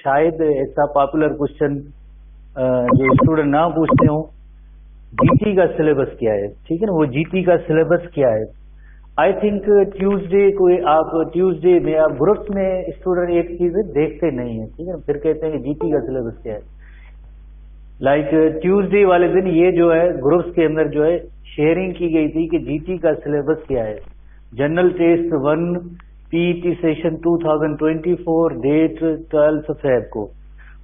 शायद ऐसा popular question जो स्टूडेंट ना पूछते हो, जीटी का सिलेबस क्या है, ठीक है ना, वो जीटी का सिलेबस क्या है। आई थिंक ट्यूसडे को आप ट्यूसडे में आप ग्रुप्स में स्टूडेंट एक चीज देखते नहीं है, ठीक है ना, फिर कहते हैं कि जीटी का सिलेबस क्या है। लाइक ट्यूसडे वाले दिन ये जो है ग्रुप्स के अंदर जो है शेयरिंग की गई थी कि जीटी का सिलेबस क्या है। General test 1 PET session 2024 date 12 Feb को,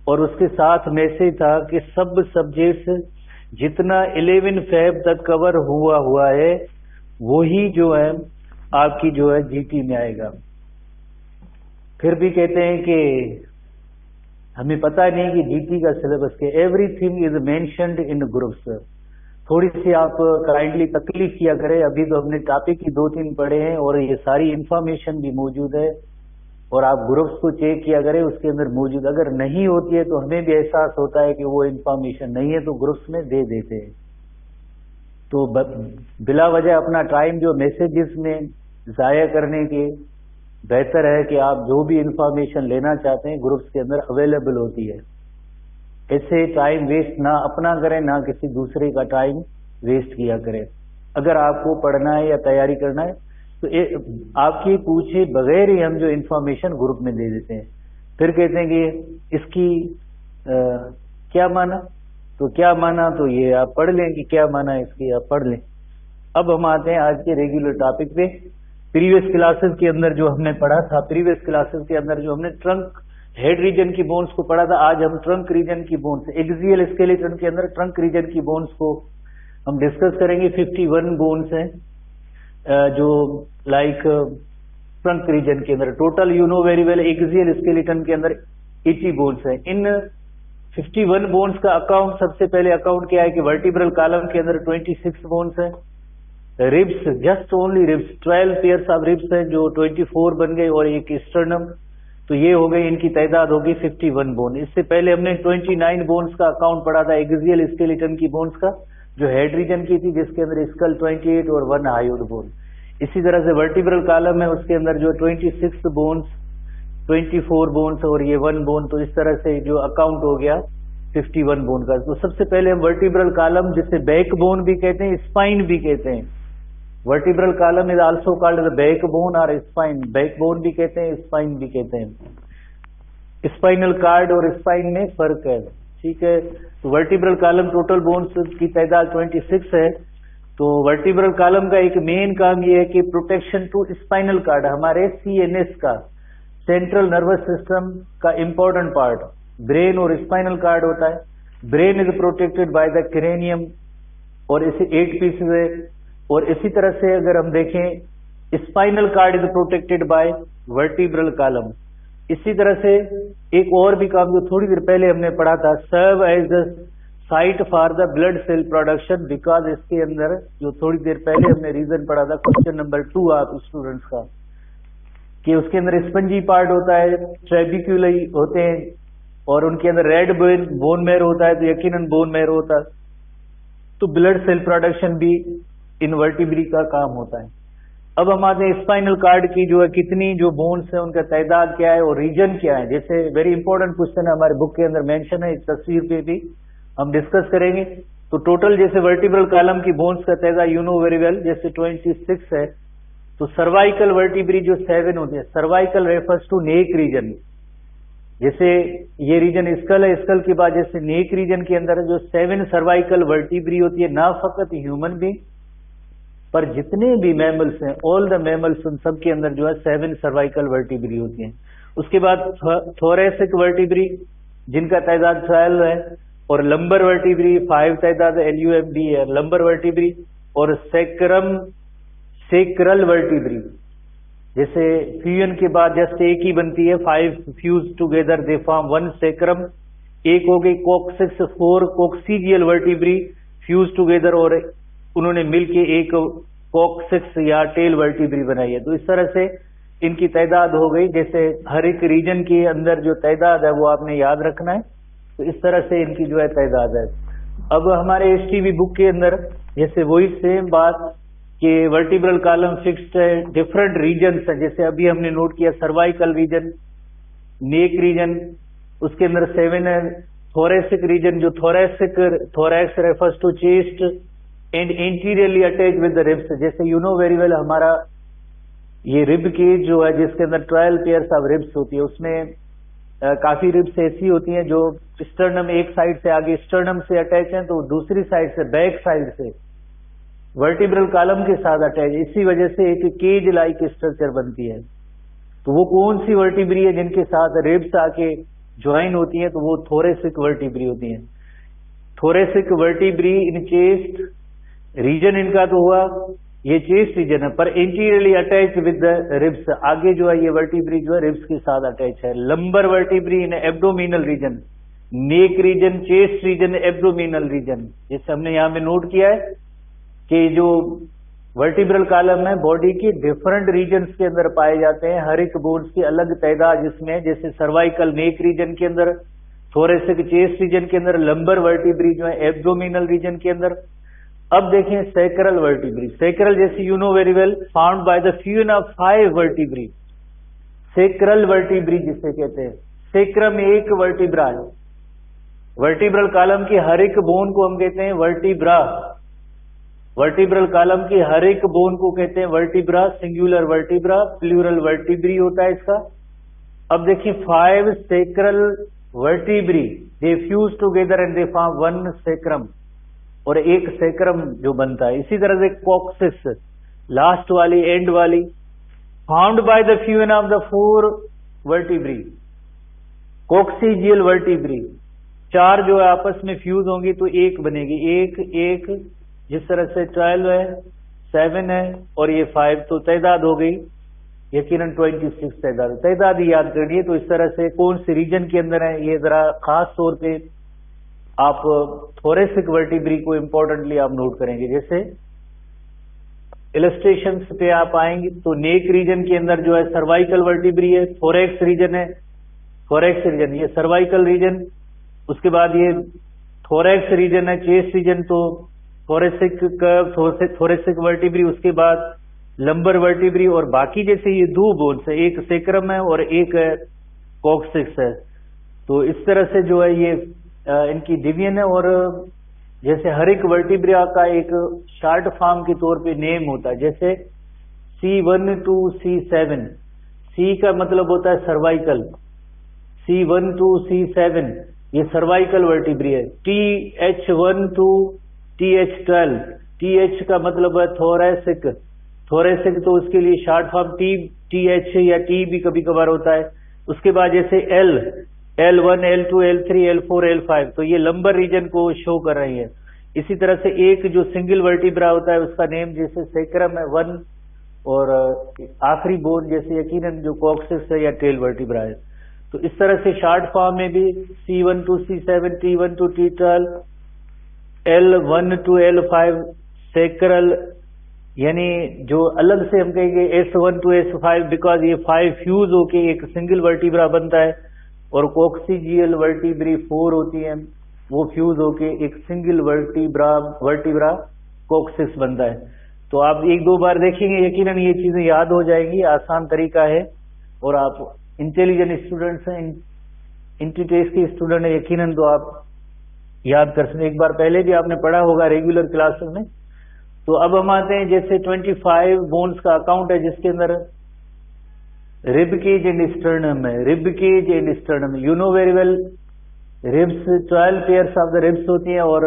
और उसके साथ मैसेज था कि सब सब्जेक्ट्स जितना 11 फेब तक कवर हुआ है वही जो है आपकी जो है जीटी में आएगा। फिर भी कहते हैं कि हमें पता नहीं कि जीटी का सिलेबस क्या, everything is mentioned in groups. थोड़ी सी आप काइंडली तकलीफ किया करें, अभी तो हमने टॉपिक ही 2-3 पढ़े हैं और ये सारी इंफॉर्मेशन भी मौजूद है, और आप ग्रुप्स को चेक किया करें, उसके अंदर मौजूद अगर नहीं होती है तो हमें भी एहसास होता है कि वो इंफॉर्मेशन नहीं है तो ग्रुप्स में दे देते हैं। तो बिला वजह अपना टाइम जो मैसेजेस में जाया करने के बेहतर है कि आप जो भी इंफॉर्मेशन लेना चाहते हैं ग्रुप्स के अंदर अवेलेबल होती है। ऐसे टाइम वेस्ट ना अपना करें ना किसी दूसरे का टाइम वेस्ट किया करें। अगर आपको पढ़ना है या तैयारी करना है तो आपकी पूछे बगैर ही हम जो इंफॉर्मेशन ग्रुप में दे देते हैं। फिर कहते हैं कि इसकी क्या माना, तो क्या माना तो ये आप पढ़ लें कि क्या माना इसकी आप पढ़ लें। अब हम आते हैं आज के रेगुलर टॉपिक पे। प्रीवियस क्लासेस के अंदर जो हमने पढ़ा था, प्रीवियस क्लासेस के अंदर जो हमने ट्रंक हेड रीजन की बोन्स को पढ़ा था, आज हम ट्रंक रीजन की बोन्स, एक्सियल स्केलेटन के अंदर ट्रंक रीजन की बोन्स को हम डिस्कस करेंगे। 51 बोन्स हैं जो लाइक ट्रंक रीजन के अंदर, total you know very well axial skeleton के अंदर 80 बोन्स हैं। इन 51 बोन्स का अकाउंट, सबसे पहले अकाउंट क्या है कि वर्टिब्रल कॉलम के अंदर 26 बोन्स हैं। Ribs, just only ribs 12 pairs of ribs हैं जो 24 बन गए, और एक स्टर्नम, तो ये हो गई, इनकी तादाद होगी 51 बोन। इससे पहले हमने 29 बोन्स का अकाउंट पढ़ा था एक्सियल स्केलेटन की बोन्स का, जो हेड रीजन की थी, जिसके अंदर स्कल 28 और 1 हायोड बोन। इसी तरह से वर्टिब्रल कॉलम है, उसके अंदर जो 26 बोन्स, 24 बोन्स और ये 1 बोन, तो इस तरह से जो अकाउंट हो गया 51 बोन का। तो सबसे पहले हम वर्टिब्रल कॉलम, जिसे बैक बोन भी कहते हैं, स्पाइन भी कहते हैं, vertebral column is also called the back bone और स्पाइन, बैक बोन भी कहते हैं, स्पाइन भी कहते हैं। स्पाइनल कार्ड और स्पाइन में फर्क है, ठीक है। तो वर्टिब्रल कॉलम टोटल बोन्स की तादाद 26 है। तो वर्टिब्रल कॉलम का एक मेन काम ये है कि प्रोटेक्शन टू स्पाइनल कार्ड, हमारे सीएनएस का, सेंट्रल नर्वस सिस्टम का इंपॉर्टेंट पार्ट ब्रेन और स्पाइनल कार्ड होता है। Brain is protected by the cranium और इसे 8 पीसेस है। और इसी तरह से अगर हम देखें spinal cord is protected by vertebral column. इसी तरह से एक और भी काम जो थोड़ी देर पहले हमने पढ़ा था, serve as the site for the blood cell production, because इसके अंदर जो थोड़ी देर पहले हमने रीजन पढ़ा था क्वेश्चन नंबर 2 आप स्टूडेंट्स का, कि उसके अंदर स्पंजी पार्ट होता है, ट्रेबिक्यूली होते हैं, और उनके अंदर रेड बोन मैरो होता है, तो यकीनन बोन मैरो होता है। तो ब्लड सेल प्रोडक्शन भी इन वर्टिब्री का काम होता है। अब हम आते हैं स्पाइनल कार्ड की जो है कितनी जो बोन्स है, उनका तादाद क्या है और रीजन क्या है। जैसे वेरी इंपॉर्टेंट क्वेश्चन है, हमारे बुक के अंदर मेंशन है, इस तस्वीर पे भी हम डिस्कस करेंगे। तो टोटल जैसे वर्टिब्रल कॉलम की बोन्स का तादाद यू नो वेरी वेल, जैसे 26 है। तो सर्वाइकल वर्टिब्री जो 7 होती है, cervical refers to neck region, जैसे ये रीजन स्कल है, स्कल के बाद जैसे नेक रीजन के अंदर जो 7 सर्वाइकल वर्टिब्री होती है, ना फकत ह्यूमन बींग पर जितने भी मैमल्स हैं, ऑल द मैमल्स, उन सब के अंदर जो है 7 सर्वाइकल वर्टिब्री होती हैं। उसके बाद थोरेसिक वर्टिब्री जिनका तादाद 12 है, और लंबर वर्टिब्री 5 तादाद LUMB है लंबर वर्टिब्री, और सेक्रल वर्टिब्री जैसे फ्यूजन के बाद जस्ट एक ही बनती है, 5 fuse together they form 1 sacrum. एक हो गई coccyx 4 coccygeal vertebrae fuse together, और उन्होंने मिलके एक कॉक्सिक्स या टेल वर्टिब्री बनाई है। तो इस तरह से इनकी तादाद हो गई। जैसे हर एक रीजन के अंदर जो तादाद है वो आपने याद रखना है। तो इस तरह से इनकी जो है तादाद है। अब हमारे STB बुक के अंदर जैसे वही सेम बात कि वर्टिब्रल कॉलम फिक्स्ड है, डिफरेंट रीजन्स है, जैसे अभी हमने नोट किया सर्वाइकल रीजन, नेक रीजन, उसके अंदर 7 है। थोरेसिक रीजन, जो thorax refers to chest and interiorly attach with the ribs. जैसे यू नो वेरी वेल, हमारा ये रिब केज जो है जिसके अंदर 12 पेयर्स ऑफ रिब्स होती है, उसमें काफी रिब्स ऐसी होती हैं जो स्टर्नम एक साइड से आगे स्टर्नम से अटैच हैं, तो दूसरी साइड से बैक साइड से वर्टिब्रल कॉलम के साथ अटैच। इसी वजह से एक केज लाइक स्ट्रक्चर बनती है। तो वो कौन सी वर्टिब्री है जिनके साथ रिब्स आके ज्वाइन होती हैं? तो वो थोरेसिक वर्टिब्री होती हैं। Thoracic vertebrae in chest, region इनका तो हुआ ये चेस्ट रीजन है, पर interiorly attach with the ribs. आगे जो है ये वर्टिब्री जो है रिब्स के साथ अटैच है। Lumbar vertebrae in abdominal region, neck region, chest region, abdominal region. जैसे हमने यहाँ में नोट किया है कि जो वर्टिब्रल कॉलम है बॉडी के डिफरेंट रीजन्स के अंदर पाए जाते हैं, हर एक बोन्स की अलग तादाद जिसमें, जैसे सर्वाइकल नेक रीजन के अंदर, थोरेसिक चेस्ट रीजन के अंदर, लंबर वर्टिब्री जो है एब्डोमिनल रीजन के अंदर। अब देखें सैक्रल वर्टिब्री। सैक्रल जैसे you know very well, found by the fusion of 5 vertebrae. Sacral vertebrae जिसे कहते हैं, सैक्रम एक वर्टिब्रा है। वर्टिब्रल कॉलम की हर एक बोन को हम कहते हैं वर्टिब्रा। वर्टिब्रल कॉलम की हर एक बोन को कहते हैं vertebra, singular vertebra, plural vertebrae होता है इसका। अब देखिए 5 sacral vertebrae, they fuse together and they form 1 sacrum, और एक सैक्रम जो बनता है। इसी तरह से कॉक्सिस, लास्ट वाली एंड वाली, found by the fusion of the 4 vertebrae. Coccygeal vertebrae, 4 जो है आपस में फ्यूज होंगी तो एक बनेगी, एक जिस तरह से 12 है, 7 है और ये 5, तो तादाद हो गई यकीनन 26 तादाद ही याद करनी है। तो इस तरह से कौन से रीजन के अंदर है ये जरा खास तौर पे आप थोरेसिक वर्टिब्री को इंपॉर्टेंटली आप नोट करेंगे। जैसे इलस्ट्रेशन पे आप आएंगे तो नेक रीजन के अंदर जो है सर्वाइकल वर्टिब्री है, थोरैक्स रीजन है, थोरैक्स रीजन ये सर्वाइकल रीजन, उसके बाद ये थोरैक्स रीजन है, चेस्ट रीजन तो थोरेसिक वर्टिब्री, उसके बाद लंबर वर्टिब्री, और बाकी जैसे ये 2 बोन्स है, एक सैक्रम है और एक कॉक्सिक्स है। तो इस तरह से जो है ये इनकी डिवीजन है। और जैसे हर एक वर्टिब्रा का एक शॉर्ट फॉर्म के तौर पे नेम होता है, जैसे C1 to C7, C का मतलब होता है सर्वाइकल, C1 to C7 ये सर्वाइकल वर्टिब्री है। TH1 to TH12, TH का मतलब है थोरेसिक, तो उसके लिए शॉर्ट फॉर्म TH या T भी कभी कभार होता है। उसके बाद जैसे L1, L2, L3, L4, L5, तो ये लंबर रीजन को शो कर रही है। इसी तरह से एक जो सिंगल वर्टिब्रा होता है उसका नेम जैसे सैक्रम है 1, और आखिरी बोन जैसे यकीनन जो कॉक्सिस है या टेल वर्टिब्रा है। तो इस तरह से शॉर्ट फॉर्म में भी C1 to C7, T1 to T12, L1 to L5 sacral, यानी जो अलग से हम कहेंगे S1 to S5 बिकॉज ये 5 फ्यूज होके एक सिंगल वर्टिब्रा बनता है, और कॉक्सीजियल वर्टिब्री 4 होती है, वो फ्यूज होके एक सिंगल वर्टिब्रा कॉक्सिस बनता है। तो आप 1-2 बार देखेंगे यकीनन ये चीजें याद हो जाएंगी, आसान तरीका है। और आप इंटेलिजेंट स्टूडेंट्स हैं, इंटीटेस्ट के स्टूडेंट है यकीनन, तो आप याद कर सकते, एक बार पहले भी आपने पढ़ा होगा रेगुलर क्लासेस में। तो अब हम आते हैं जैसे 25 बोन्स का अकाउंट है जिसके अंदर रिब केज एंड स्टर्नम है। Rib cage and sternum, you know very well, ribs 12 pairs of the ribs होती हैं, और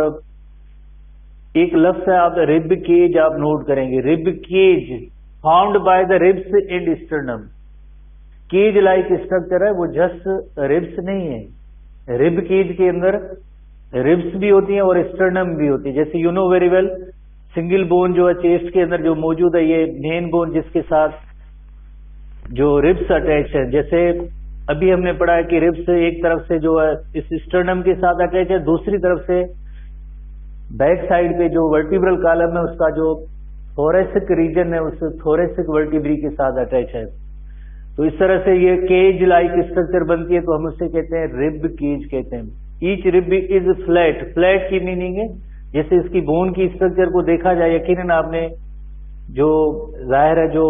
एक लफ्ज है आप रिब केज आप नोट करेंगे, rib cage found by the ribs and sternum. Cage like structure है, वो जस्ट रिब्स नहीं है। रिब केज के अंदर रिब्स भी होती हैं और स्टर्नम भी होती है। जैसे you know very well, single bone जो है चेस्ट के अंदर जो मौजूद है, ये मेन बोन जिसके साथ जो रिब्स अटैच है। जैसे अभी हमने पढ़ा है कि रिब्स एक तरफ से जो है इस स्टर्नम के साथ अटैच है, दूसरी तरफ से बैक साइड पे जो वर्टिब्रल कॉलम है उसका जो थोरेसिक रीजन है उस थोरेसिक वर्टिब्री के साथ अटैच है। तो इस तरह से ये केज लाइक स्ट्रक्चर बनती है, तो हम उसे कहते हैं रिब केज कहते हैं। Each rib is flat, flat की मीनिंग है जैसे इसकी बोन की स्ट्रक्चर को देखा जाए, यकीनन आपने जो जाहिर है जो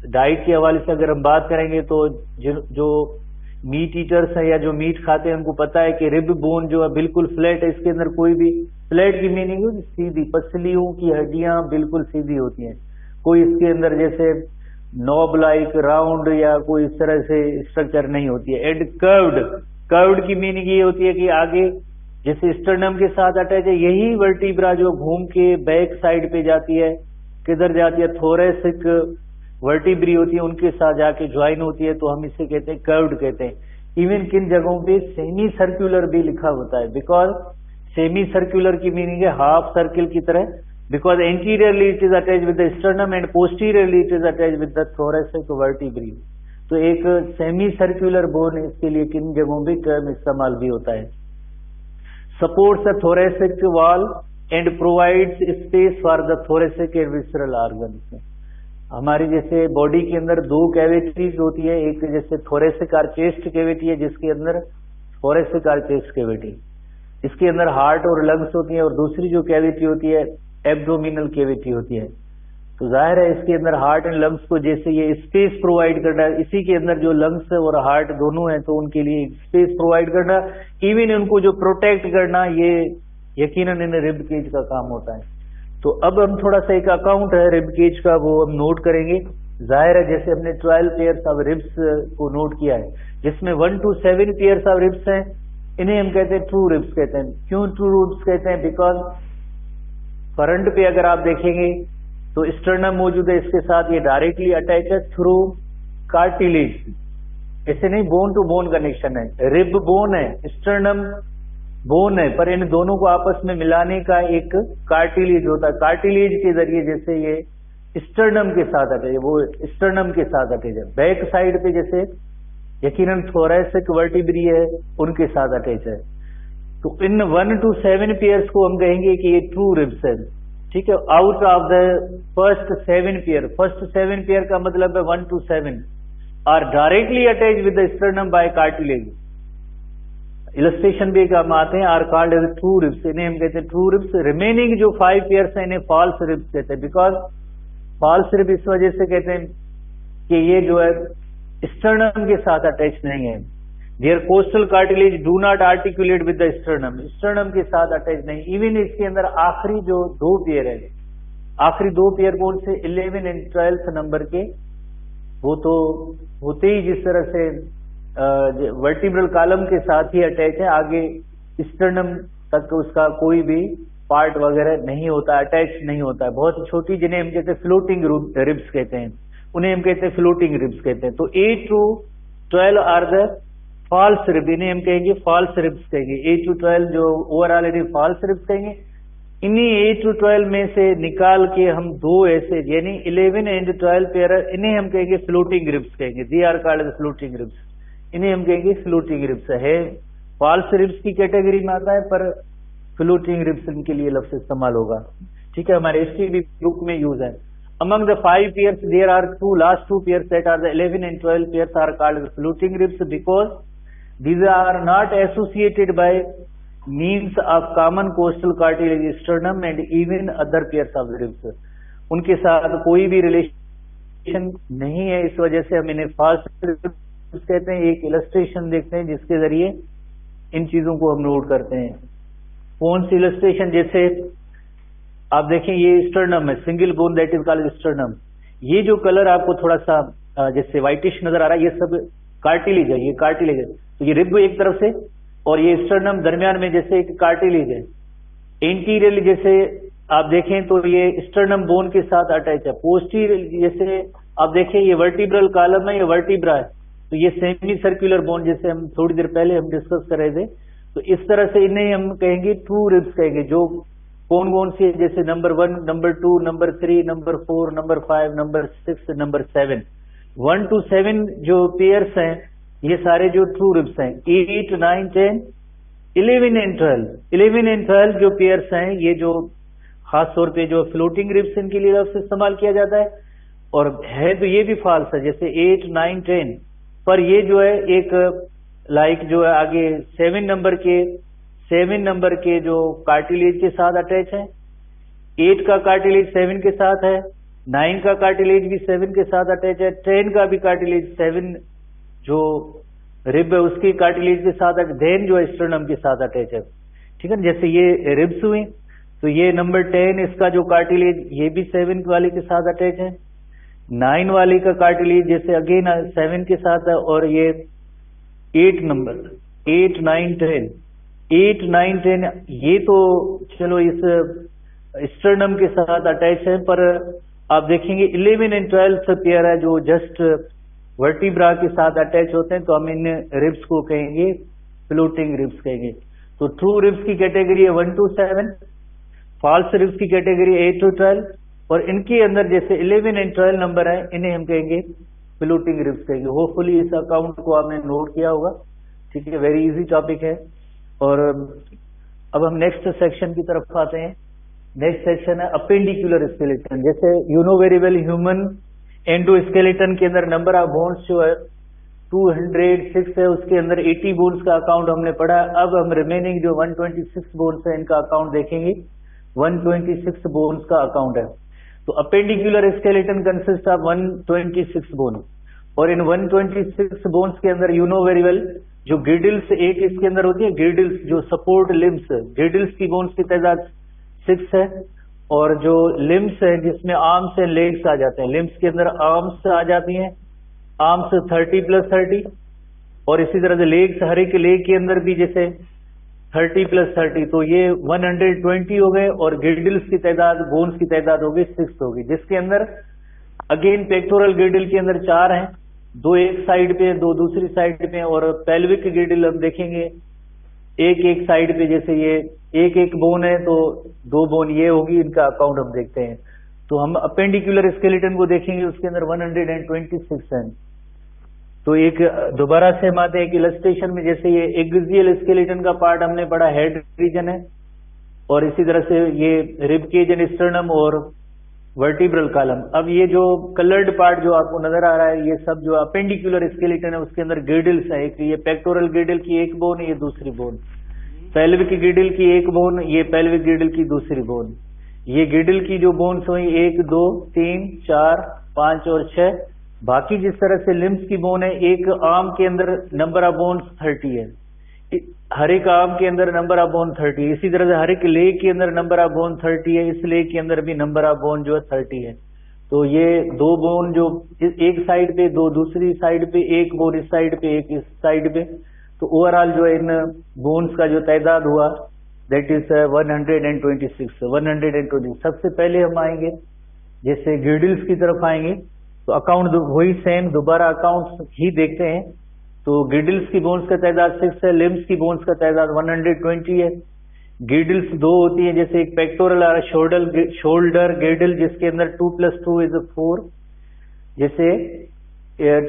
डाइट के हवाले से अगर हम बात करेंगे तो जो मीट ईटर्स हैं या जो मीट खाते हैं उनको पता है कि रिब बोन जो है बिल्कुल फ्लैट है, इसके अंदर कोई भी, फ्लैट की मीनिंग है सीधी, पसलियों की हड्डियां बिल्कुल सीधी होती हैं, कोई इसके अंदर जैसे नॉब लाइक राउंड या कोई इस तरह से स्ट्रक्चर नहीं होती है। एंड कर्व्ड, कर्व्ड की मीनिंग ये होती है कि आगे जैसे स्टर्नम के साथ अटैच है, यही वर्टिब्रा जो घूम के बैक साइड पे जाती है, किधर जाती है, थोरेसिक वर्टिब्री होती है उनके साथ जाके ज्वाइन होती है, तो हम इसे कहते हैं कर्व्ड कहते हैं। इवन किन जगहों पे सेमी सर्कुलर भी लिखा होता है, बिकॉज सेमी सर्कुलर की मीनिंग है हाफ सर्किल की तरह, because anteriorly it is attach with the sternum and posteriorly it is attach with the thoracic vertebrae. तो एक सेमी सर्कुलर बोन इसके लिए किन जगहों पे टर्म इस्तेमाल भी होता है। Supports the thoracic wall and provides space for the thoracic and visceral organs. हमारी जैसे बॉडी के अंदर दो कैविटीज होती है, एक जैसे थोरेसिक और चेस्ट कैविटी है जिसके अंदर थोरेसिक और चेस्ट कैविटी, इसके अंदर हार्ट और लंग्स होती है, और दूसरी जो कैविटी होती है एब्डोमिनल कैविटी होती है। तो जाहिर है इसके अंदर हार्ट एंड लंग्स को जैसे ये स्पेस प्रोवाइड करना है, इसी के अंदर जो लंग्स और हार्ट दोनों हैं तो उनके लिए स्पेस प्रोवाइड करना, इवन उनको जो प्रोटेक्ट करना, ये यकीनन इन रिब केज का काम होता है। तो अब हम थोड़ा सा एक अकाउंट है रिब केज का वो हम नोट करेंगे। जाहिर है जैसे हमने 12 पेयर्स ऑफ रिब्स को नोट किया है, जिसमें 1 to 7 पेयर्स ऑफ रिब्स हैं, इन्हें हम कहते हैं ट्रू रिब्स कहते हैं। क्यों ट्रू रिब्स कहते हैं? बिकॉज फ्रंट पे अगर आप देखेंगे तो स्टर्नम मौजूद है, इसके साथ ये डायरेक्टली अटैच है थ्रू कार्टिलेज, ऐसे नहीं बोन टू बोन कनेक्शन है। रिब बोन है, स्टर्नम बोन है, पर इन दोनों को आपस में मिलाने का एक कार्टिलेज होता है, कार्टिलेज के जरिए जैसे ये स्टर्नम के साथ अटैच है, वो स्टर्नम के साथ अटैच है। बैक साइड पे जैसे यकीनन थोरेसिक वर्टिब्री है उनके साथ अटैच है। तो इन 1 to 7 पेयर्स को हम कहेंगे कि ये ट्रू रिब्स है, ठीक है। Out of the first 7 pair, first 7 pair का मतलब है 1 to 7 are directly attach with the sternum by cartilage. Illustration भी काम आते हैं, are called as true ribs, इन्हें हम कहते हैं ट्रू रिब्स। रिमेनिंग जो 5 पेयर्स हैं इन्हें फॉल्स रिब्स कहते हैं, बिकॉज फॉल्स रिब इस वजह से कहते हैं कि ये जो है स्टर्नम के साथ अटैच नहीं है। Their costal cartilage do not articulate with the sternum, sternum के साथ अटैच नहीं। इवन इसके अंदर आखिरी जो 2 पेयर है, आखिरी 2 पेयर कौन से, 11 एंड 12 नंबर के, वो तो होते ही जिस तरह से वर्टिब्रल कॉलम के साथ ही अटैच है, आगे स्टर्नम तक उसका कोई भी पार्ट वगैरह नहीं होता, अटैच नहीं होता है, बहुत छोटी, जिन्हें हम कहते हैं फ्लोटिंग रिब्स कहते हैं, उन्हें हम कहते हैं फ्लोटिंग रिब्स कहते हैं। तो 8 to 12 are the false rib, इन्हें हम कहेंगे फॉल्स रिब्स कहेंगे। 8 to 12 जो ओवरऑल इन्हें फॉल्स रिब्स कहेंगे। इन्हीं 8 to 12 में से निकाल के हम 2 ऐसे यानी 11 एंड 12 पेयर, इन्हें हम कहेंगे फ्लोटिंग रिब्स कहेंगे। They are called floating ribs, इन्हें हम कहेंगे फ्लोटिंग रिब्स है। फॉल्स रिब्स की कैटेगरी में आता है, पर फ्लोटिंग रिब्स इनके लिए लफ्ज इस्तेमाल होगा, ठीक है। हमारे हिस्ट्री बुक में यूज है। Among the 5 pairs, there are last two pairs that are the 11 and 12 pairs are called floating ribs because these are not associated by means of common costal cartilage, sternum and even other pairs of ribs. उनके साथ कोई भी relation नहीं है, इस वजह से हम इन्हें फॉल्स रिब्स कहते हैं। एक इलस्ट्रेशन देखते हैं जिसके जरिए इन चीजों को हम नोट करते हैं। कौन सी इलस्ट्रेशन? जैसे आप देखें ये स्टर्नम है, single bone that is called sternum. ये जो कलर आपको थोड़ा सा जैसे व्हाइटिश नजर आ रहा है, ये सब कार्टिलेज है, ये कार्टिलेज है। तो ये रिब एक तरफ से और ये स्टर्नम दरमियान में जैसे एक कार्टिलेज है। एंटीरियरली जैसे आप देखें तो ये स्टर्नम बोन के साथ अटैच है। पोस्टीरियर जैसे आप देखें ये वर्टिब्रल कॉलम है, ये वर्टिब्रा है, तो ये सेमी सर्कुलर बोन जैसे हम थोड़ी देर पहले हम डिस्कस कर रहे थे। तो इस तरह से इन्हें हम कहेंगे ट्रू रिब्स कहेंगे। जो कौन कौन सी है, जैसे number 1, number 2, number 3, number 4, number 5, number 6, number 7, 1 to 7 जो पेयर्स हैं ये सारे जो ट्रू रिब्स हैं। 8, 9, 10, 11 एंड 12, 11 एंड 12 जो पेयर्स हैं, ये जो खास तौर पे जो फ्लोटिंग रिब्स इनके लिए लफ्ज़ इस्तेमाल किया जाता है। और है तो ये भी फाल्स है, जैसे 8, 9, 10, पर ये जो है एक लाइक जो है आगे 7 नंबर के जो कार्टिलेज के साथ अटैच है। 8 का कार्टिलेज 7 के साथ है, 9 का कार्टिलेज भी 7 के साथ अटैच है, 10 का भी कार्टिलेज 7 जो रिब है उसकी कार्टिलेज के साथ देन जो है स्टर्नम के साथ अटैच है, ठीक है ना। जैसे ये रिब्स हुई तो ये नंबर 10 इसका जो कार्टिलेज ये भी 7 वाले के साथ अटैच है। 9 वाले का कार्टिलेज जैसे अगेन 7 के साथ है, और ये 8 नंबर 8 9 10 8 9 10 ये तो चलो इस स्टर्नम के साथ अटैच है, पर आप देखेंगे 11 एंड 12 पेयर है जो जस्ट वर्टिब्रा के साथ अटैच होते हैं, तो हम इन रिब्स को कहेंगे फ्लोटिंग रिब्स कहेंगे। तो ट्रू रिब्स की कैटेगरी है 1 to 7, फॉल्स रिब्स की कैटेगरी 8 to 12, और इनके अंदर जैसे 11 एंड 12 नंबर है इन्हें हम कहेंगे फ्लोटिंग रिब्स कहेंगे। होपफुली इस अकाउंट को आपने नोट किया होगा, ठीक है, वेरी इजी टॉपिक है। और अब हम नेक्स्ट सेक्शन की तरफ आते हैं। नेक्स्ट सेक्शन है अपेंडिकुलर स्केलेटन। जैसे you know very well human endoskeleton के अंदर नंबर ऑफ बोन्स जो है 206 है, उसके अंदर 80 बोन्स का अकाउंट हमने पढ़ा। अब हम रिमेनिंग जो 126 बोन्स है इनका अकाउंट देखेंगे। 126 बोन्स का अकाउंट है। तो appendicular skeleton consist of 126 bone, और इन 126 बोन्स के अंदर यू नो वेरी वेल जो गिडिल्स एक इसके अंदर होती है, गिडिल्स जो सपोर्ट लिम्स, गिडिल्स की बोन्स की तादाद 6 है, और जो लिम्स है जिसमें आर्म्स एंड लेग्स आ जाते हैं, लिम्स के अंदर आर्म्स आ जाती हैं, आर्म्स 30+30, और इसी तरह से लेग्स, हर एक लेग के अंदर भी जैसे 30+30, तो ये 120 हो गए, और गिडिल्स की तादाद, बोन्स की तादाद होगी 6 होगी, जिसके अंदर अगेन पेक्टोरल गिडिल के अंदर 4 हैं, 2 एक साइड पे 2 दूसरी साइड पे, और पेल्विक गिडिल हम देखेंगे एक साइड पे, जैसे ये एक बोन है तो 2 बोन ये होगी, इनका अकाउंट हम देखते हैं। तो हम अपेंडिकुलर स्केलेटन को देखेंगे, उसके अंदर 126 हैं। तो एक दोबारा से हम आते हैं एक इलस्ट्रेशन में, जैसे ये एक्सियल स्केलेटन का पार्ट हमने पढ़ा, हेड रीजन है, और इसी तरह से ये रिब केज एंड स्टर्नम और वर्टिब्रल कॉलम। अब ये जो कलर्ड पार्ट जो आपको नजर आ रहा है, ये सब जो अपेंडिकुलर स्केलेटन है उसके अंदर गिडिल्स है। एक ये पेक्टोरल गिडिल की एक बोन, ये दूसरी बोन, पेल्विक गिडिल की एक बोन, ये पेल्विक गिडिल की दूसरी बोन। ये गिडिल की जो बोन्स हुई 1 2 3 4 5 और 6। बाकी जिस तरह से लिम्स की बोन है, एक आर्म के अंदर नंबर ऑफ बोन्स 30 है, हर एक आर्म के अंदर नंबर ऑफ बोन 30। इसी तरह से हर एक लेग के अंदर नंबर ऑफ बोन 30 है, इस लेग के अंदर भी नंबर ऑफ बोन जो है 30 है। तो ये 2 बोन जो एक साइड पे, 2 दूसरी साइड पे, एक बोन इस साइड पे, एक इस साइड पे, तो ओवरऑल जो है इन बोन्स का जो तादाद हुआ दैट इज 126। सबसे पहले हम आएंगे जैसे गिडिल्स की तरफ आएंगे, तो अकाउंट वही सेम, दोबारा अकाउंट ही देखते हैं। तो गिडिल्स की बोन्स का तादाद 6 है, लिम्स की बोन्स का तादाद 120 है। गिडिल्स 2 होती है, जैसे एक पेक्टोरल और शोल्डर गिडिल जिसके अंदर 2 + 2 = 4, जैसे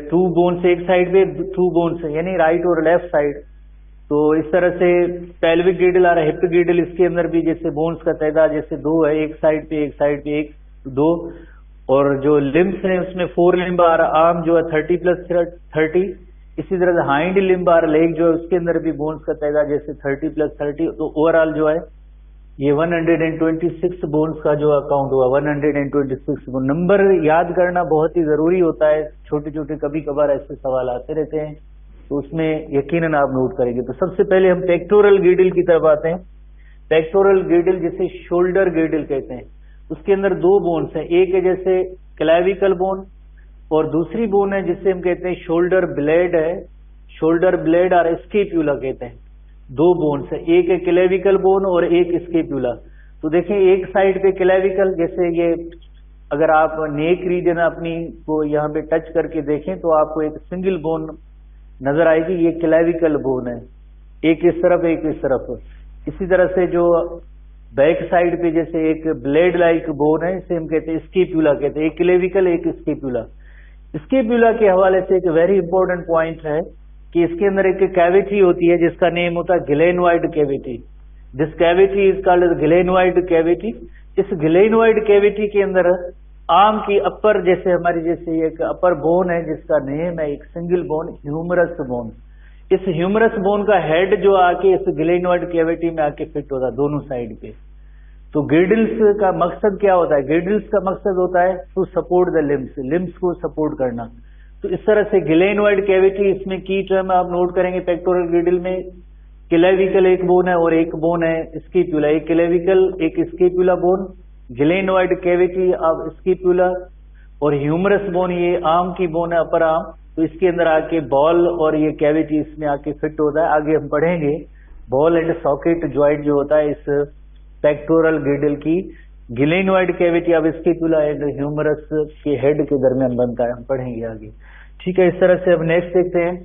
2 बोन्स एक साइड पे, 2 बोन्स यानी राइट और लेफ्ट साइड। तो इस तरह से पेल्विक गिडिल और हिप गिडिल, इसके अंदर भी जैसे बोन्स का तादाद जैसे 2 है, एक साइड पे 1 2, और जो लिम्स है उसमें 4 लिम्ब और आर्म जो है 30+30। इसी तरह से हाइंड लिम्ब और लेग जो है उसके अंदर भी बोन्स का तादाद जैसे 30+30। तो ओवरऑल जो है ये 126 बोन्स का जो अकाउंट हुआ, 126 बोन। नंबर याद करना बहुत ही जरूरी होता है, छोटे छोटे कभी कभार ऐसे सवाल आते रहते हैं, तो उसमें यकीनन आप नोट करेंगे। तो सबसे पहले हम पेक्टोरल गिडिल की तरफ आते हैं। पेक्टोरल गिडिल जिसे शोल्डर गिडिल कहते हैं, उसके अंदर 2 बोन्स हैं, एक है जैसे क्लेविकल बोन, और दूसरी बोन है जिसे हम कहते हैं शोल्डर ब्लेड है, शोल्डर ब्लेड और स्केप्यूला कहते हैं। 2 बोन्स है, एक है क्लेविकल बोन और एक स्केप्यूला। तो देखें एक साइड पे क्लेविकल, जैसे ये अगर आप नेक रीजन अपनी को यहाँ पे टच करके देखें तो आपको एक सिंगल बोन नजर आएगी, ये क्लेविकल बोन है, एक इस तरफ एक इस तरफ। इसी तरह से जो बैक साइड पे जैसे एक ब्लेड लाइक बोन है, इसे हम कहते हैं स्केप्यूला कहते हैं, एक क्लेविकल एक स्केप्यूला। स्केप्यूला के हवाले से एक वेरी इंपॉर्टेंट पॉइंट है कि इसके अंदर एक कैविटी होती है जिसका नेम होता है glenoid cavity. This cavity is called glenoid cavity. इस ग्लेनोइड कैविटी के अंदर आर्म की अपर, जैसे हमारी जैसे एक अपर बोन है जिसका नेम है एक सिंगल बोन, ह्यूमरस बोन। इस ह्यूमरस बोन का हेड जो आके इस ग्लेनोइड कैविटी में आके फिट होता है दोनों साइड पे। तो गिडिल्स का मकसद क्या होता है? गिडिल्स का मकसद होता है to support the limbs, limbs को सपोर्ट करना। तो इस तरह से गिलेनोइड कैविटी, इसमें की टर्म आप नोट करेंगे पेक्टोरल ग्रिडल में, क्लेविकल एक बोन है और एक बोन है स्केपुला, एक क्लेविकल एक स्केपुला बोन, गिलेनोइड कैविटी आप स्केपुला, और ह्यूमरस बोन ये आर्म की बोन है, अपर आर्म, तो इसके अंदर आके बॉल और ये कैविटी इसमें आके फिट होता है। आगे हम पढ़ेंगे बॉल एंड सॉकेट ज्वाइंट जो होता है इस पेक्टोरल ग्रिडल की, गिलेनोइड कैविटी अब स्केपुला एंड ह्यूमरस के हेड के दरमियान बनता है, हम पढ़ेंगे आगे। ठीक है, इस तरह से अब नेक्स्ट देखते हैं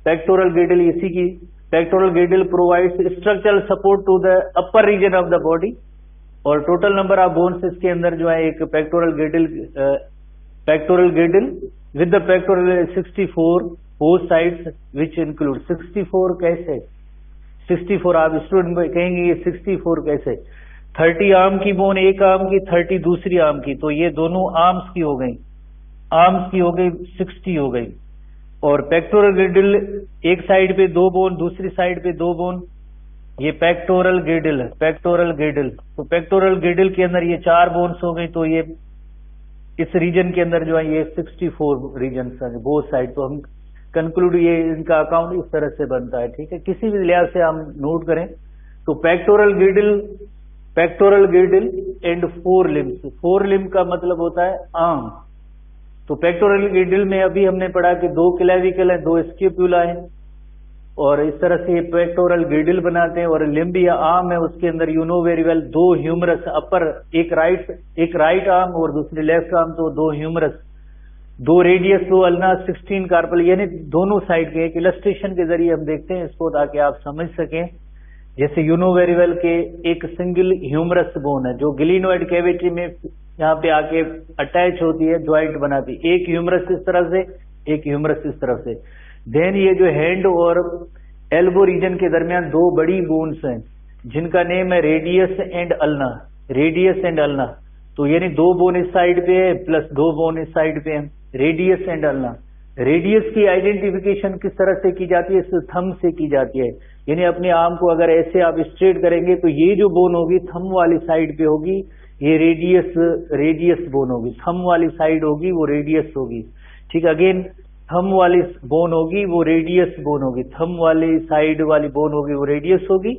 पेक्टोरल ग्रिडल, इसी की pectoral girdle provides structural support to the upper region of the body, और टोटल नंबर ऑफ बोन्स इसके अंदर जो है एक pectoral girdle with the pectoral 64 both sides which include 64 कैसे 64 आप स्टूडेंट कहेंगे ये 64 कैसे, 30 आर्म की बोन एक आर्म की, 30 दूसरी आर्म की, तो ये दोनों आर्म्स की हो गई, 60 हो गई। और पेक्टोरल ग्रिडल एक साइड पे 2 बोन, दूसरी साइड पे 2 बोन, ये पेक्टोरल ग्रिडल तो पेक्टोरल ग्रिडल के अंदर ये 4 बोन्स हो गई, तो ये इस रीजन के अंदर जो है ये 64 रीजन बोथ साइड। तो हम कंक्लूड ये इनका अकाउंट इस तरह से बनता है। ठीक है, किसी भी लिहाज से हम नोट करें तो पेक्टोरल ग्रिडल एंड 4 लिम्स, 4 लिम्ब का मतलब होता है आर्म। तो पेक्टोरल ग्रिडल में अभी हमने पढ़ा कि 2 क्लेविकल है, 2 स्केपुला है, और इस तरह से ये पेक्टोरल ग्रिडल बनाते हैं। और लिम्ब या आर्म है उसके अंदर you know very well 2 humerus upper, एक राइट आर्म और दूसरी लेफ्ट आर्म, तो 2 ह्यूमरस, 2 रेडियस, 2 अल्ना, 16 कार्पल, यानी दोनों साइड के। एक इलस्ट्रेशन के जरिए हम देखते हैं इसको ताकि आप समझ सकें। जैसे यू नो वेरी वेल के एक सिंगल ह्यूमरस बोन है जो गिलिनोइड कैविटी में यहाँ पे आके अटैच होती है, ज्वाइंट बनाती है, एक ह्यूमरस इस तरह से, एक ह्यूमरस इस तरफ से। देन ये जो हैंड और एल्बो रीजन के दरमियान 2 बड़ी बोन्स हैं जिनका नेम है रेडियस एंड अल्ना, तो यानी 2 बोन इस साइड पे है प्लस 2 बोन इस साइड पे है, रेडियस एंड अल्ना। रेडियस की आइडेंटिफिकेशन किस तरह से की जाती है, इस थंब से की जाती है, यानी अपने आर्म को अगर ऐसे आप स्ट्रेट करेंगे तो ये जो बोन होगी थंब वाली साइड पे होगी, ये रेडियस बोन होगी, थंब वाली साइड होगी वो रेडियस होगी। ठीक, अगेन थंब वाली बोन होगी वो रेडियस बोन होगी, थंब वाली साइड वाली बोन होगी वो रेडियस होगी,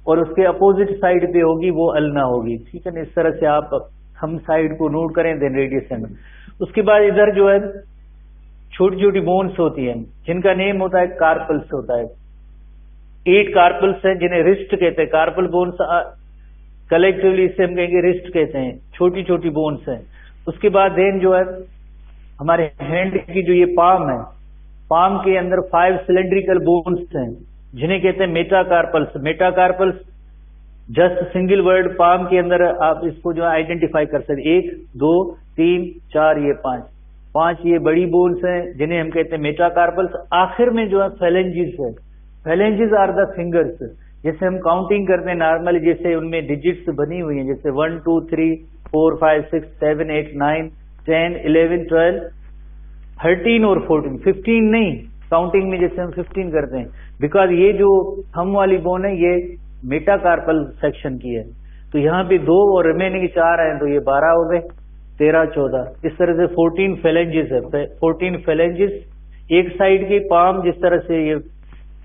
और उसके अपोजिट साइड पे होगी वो अल्ना होगी। ठीक है ना, इस तरह से आप थंब साइड को नोट करें, देन रेडियस एंड। उसके बाद इधर जो है छोटी छोटी बोन्स होती हैं जिनका नेम होता है कार्पल्स होता है, 8 कार्पल्स हैं जिन्हें रिस्ट कहते हैं, कार्पल बोन्स कलेक्टिवली इसे हम कहेंगे रिस्ट कहते हैं, छोटी छोटी बोन्स हैं। उसके बाद देन जो है हमारे हैंड की जो ये पाम है, पाम के अंदर 5 सिलेंड्रिकल बोन्स हैं जिन्हें कहते हैं metacarpals just single word palm के अंदर आप इसको जो आइडेंटिफाई कर सकते, 1 2 3 4 ये 5 ये बड़ी बोन्स हैं जिन्हें हम कहते हैं मेटाकार्पल्स। आखिर में जो है फेलेंजिस आर द फिंगर्स, जैसे हम काउंटिंग करते हैं नॉर्मली, जैसे उनमें डिजिट्स बनी हुई हैं, जैसे 1 2 3 4 5 6 7 8 9 10 11 12 13 और 14, 15 नहीं, काउंटिंग में जैसे हम 15 करते हैं, बिकॉज ये जो थंब वाली बोन है ये मेटाकार्पल सेक्शन की है। तो यहाँ पे 2 और रिमेनिंग 4 हैं, तो ये 12 हो गए, 13 14, इस तरह से 14 फेलेंजिस है। 14 फेलेंजिस एक साइड की पाम, जिस तरह से ये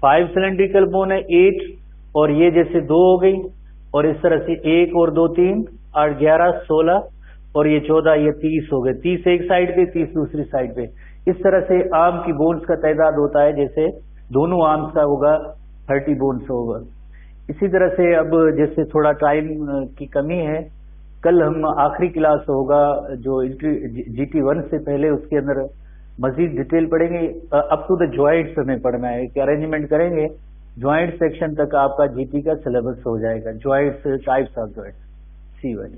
5 सिलेंड्रिकल बोन है 8, और ये जैसे 2 हो गई, और इस तरह से 1 और 2 3 8 11 16, और ये 14 ये 30 हो गए, 30 एक साइड पे 30 दूसरी साइड पे। इस तरह से आर्म की बोन्स का तादाद होता है, जैसे दोनों आर्म्स का होगा 30 बोन्स होगा। इसी तरह से अब जैसे थोड़ा टाइम की कमी है, कल हम आखिरी क्लास होगा जो GT1 से पहले, उसके अंदर मजीद डिटेल पढ़ेंगे, अप टू द ज्वाइंट्स हमें पढ़ना है, एक अरेंजमेंट करेंगे, ज्वाइंट सेक्शन तक आपका GT का सिलेबस हो जाएगा, joints, types of joints, C1।